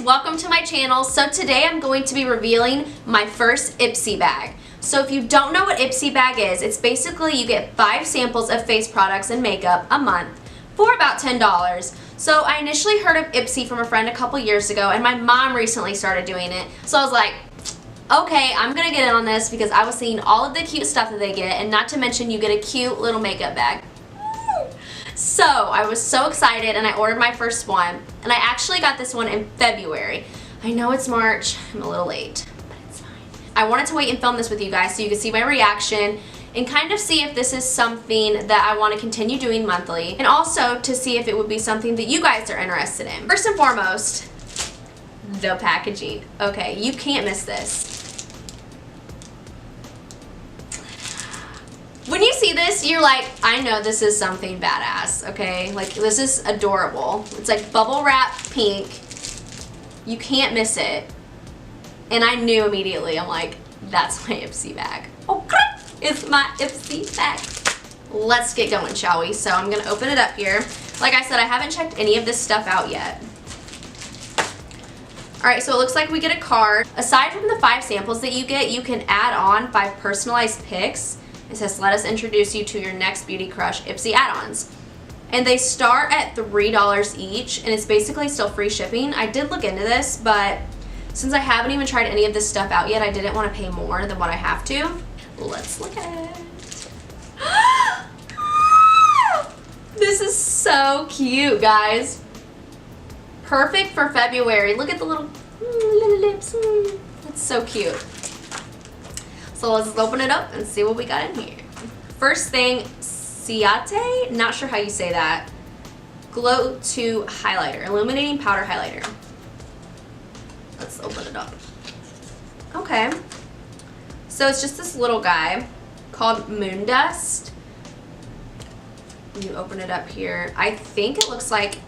welcome to my channel. So today I'm going to be revealing my first IPSY bag. So if you don't know what IPSY bag is, it's basically you get 5 samples of face products and makeup a month for about $10. So I initially heard of IPSY from a friend a couple years ago, and my mom recently started doing it. So I was like, okay, I'm gonna get in on this because I was seeing all of the cute stuff that they get, and not to mention you get a cute little makeup bag. So I was so excited and I ordered my first one, and I actually got this one in February. I know it's March, I'm a little late, but it's fine. I wanted to wait and film this with you guys so you could see my reaction and kind of see if this is something that I want to continue doing monthly, and also to see if it would be something that you guys are interested in. First and foremost, the packaging. Okay, you can't miss this. When you see this, you're like, I know this is something badass, okay? Like, this is adorable. It's like bubble wrap pink. You can't miss it. And I knew immediately, I'm like, that's my IPSY bag. Okay, it's my IPSY bag. Let's get going, shall we? So I'm gonna open it up here. Like I said, I haven't checked any of this stuff out yet. Alright, so it looks like we get a card. Aside from the 5 samples that you get, you can add on 5 personalized pics. It says, let us introduce you to your next beauty crush IPSY add-ons. And they start at $3 each, and it's basically still free shipping. I did look into this, but since I haven't even tried any of this stuff out yet, I didn't want to pay more than what I have to. Let's look at it. This is so cute, guys. Perfect for February. Look at the little lips. It's so cute. So let's open it up and see what we got in here. First thing, Ciate, not sure how you say that. Glow 2 highlighter, illuminating powder highlighter. Let's open it up. Okay. So it's just this little guy called Moon Dust. You open it up here. I think it looks like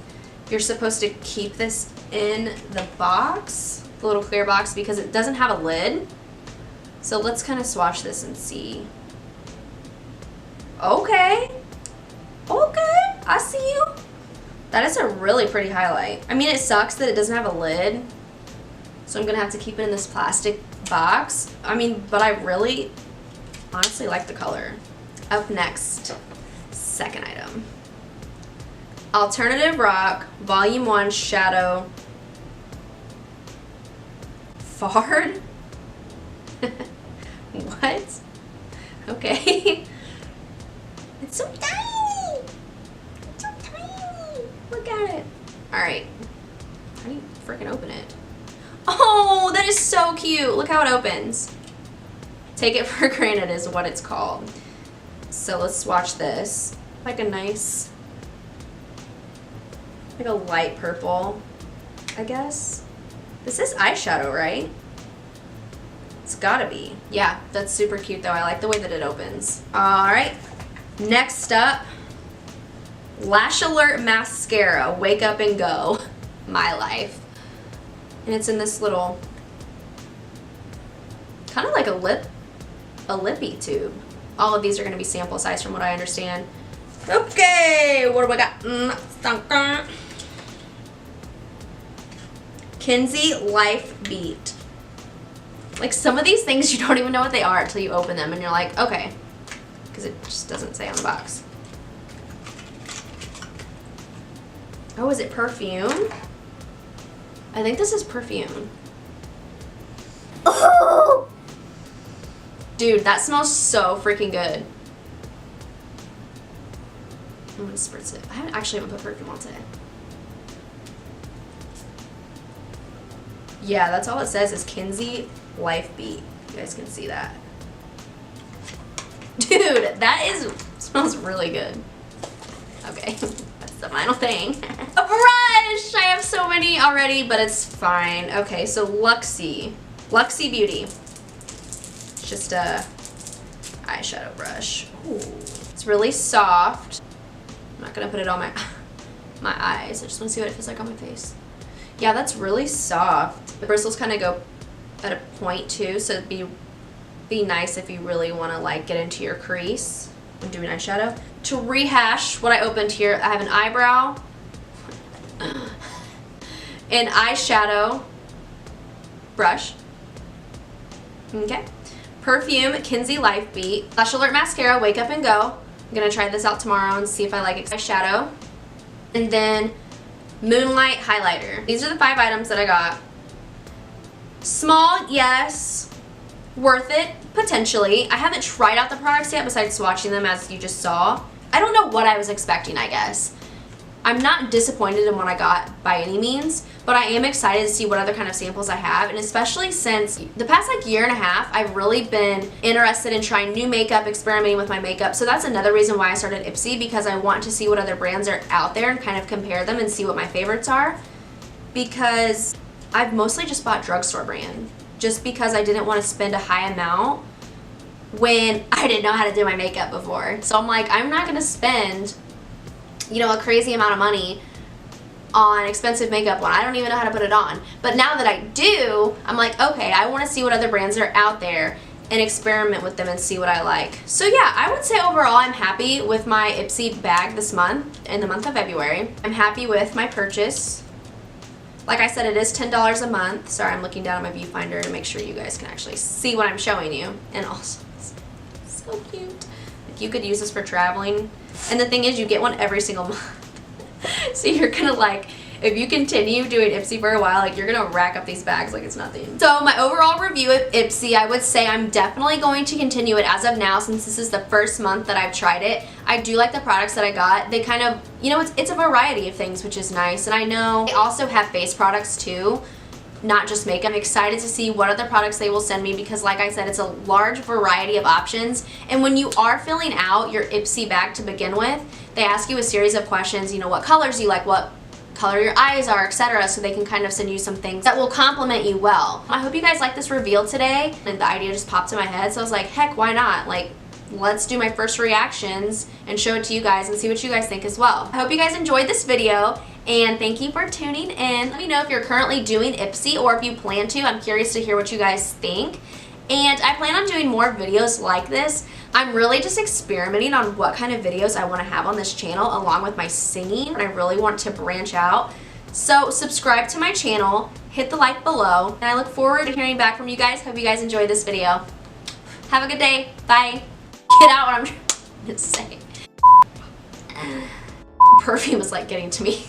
you're supposed to keep this in the box, the little clear box, because it doesn't have a lid. So let's kind of swatch this and see. Okay. Okay, I see you. That is a really pretty highlight. I mean, it sucks that it doesn't have a lid, so I'm gonna have to keep it in this plastic box. I mean, but I really, honestly like the color. Up next, second item. Alternative Rock, Volume 1 Shadow Fard? What? Okay. It's so tiny! It's so tiny! Look at it. Alright. How do you freaking open it? Oh, that is so cute! Look how it opens. Take it for granted is what it's called. So let's swatch this. Like a nice, like a light purple, I guess. This is eyeshadow, right? It's gotta be. Yeah, that's super cute though. I like the way that it opens. Alright, next up, Lash Alert Mascara, Wake Up and Go, My Life. And it's in this little, kind of like a lippy tube. All of these are gonna be sample size from what I understand. Okay, what do I got? Kinsey Life Beat. Like, some of these things you don't even know what they are until you open them and you're like, okay, because it just doesn't say on the box. Oh, is it perfume? I think this is perfume. Oh! Dude, that smells so freaking good. I'm gonna spritz it. I haven't put perfume on today. Yeah, that's all it says is Kinsey Life Beat. You guys can see that. Dude, that smells really good. Okay, that's the final thing. A brush! I have so many already, but it's fine. Okay, so Luxie Beauty. It's just a eyeshadow brush. Ooh. It's really soft. I'm not gonna put it on my eyes. I just wanna see what it feels like on my face. Yeah, that's really soft. The bristles kind of go at a point too, so it'd be nice if you really want to like get into your crease when doing eyeshadow. To rehash what I opened here, I have an eyebrow an eyeshadow brush. Okay. Perfume, Kinsey Life Beat. Lash Alert Mascara, Wake Up and Go. I'm going to try this out tomorrow and see if I like it. Eyeshadow. And then Moonlight Highlighter. These are the 5 items that I got. Small, yes. Worth it, potentially. I haven't tried out the products yet besides swatching them as you just saw. I don't know what I was expecting, I guess. I'm not disappointed in what I got by any means, but I am excited to see what other kind of samples I have, and especially since the past like year and a half, I've really been interested in trying new makeup, experimenting with my makeup. So that's another reason why I started IPSY, because I want to see what other brands are out there and kind of compare them and see what my favorites are, because I've mostly just bought drugstore brand just because I didn't want to spend a high amount when I didn't know how to do my makeup before. So I'm like, I'm not going to spend, you know, a crazy amount of money on expensive makeup when I don't even know how to put it on. But now that I do, I'm like, okay, I want to see what other brands are out there and experiment with them and see what I like. So yeah, I would say overall I'm happy with my IPSY bag this month, in the month of February. I'm happy with my purchase. Like I said, it is $10 a month. Sorry, I'm looking down at my viewfinder to make sure you guys can actually see what I'm showing you. And also, it's so cute. If you could use this for traveling. And the thing is, you get one every single month. So you're gonna like, if you continue doing IPSY for a while, like you're gonna rack up these bags like it's nothing. So my overall review of IPSY, I would say I'm definitely going to continue it as of now, since this is the first month that I've tried it. I do like the products that I got. They kind of, you know, it's a variety of things, which is nice. And I know they also have face products too, not just makeup. I'm excited to see what other products they will send me, because like I said, it's a large variety of options. And when you are filling out your IPSY bag to begin with, they ask you a series of questions, you know, what colors you like, what color your eyes are, etc., so they can kind of send you some things that will complement you well. I hope you guys like this reveal today, and the idea just popped in my head, so I was like, heck, why not? Like, let's do my first reactions and show it to you guys and see what you guys think as well. I hope you guys enjoyed this video, and thank you for tuning in. Let me know if you're currently doing IPSY or if you plan to. I'm curious to hear what you guys think. And I plan on doing more videos like this. I'm really just experimenting on what kind of videos I want to have on this channel along with my singing, and I really want to branch out. So subscribe to my channel, hit the like below, and I look forward to hearing back from you guys. Hope you guys enjoyed this video. Have a good day. Bye. Get out what I'm trying to say. Perfume is like getting to me.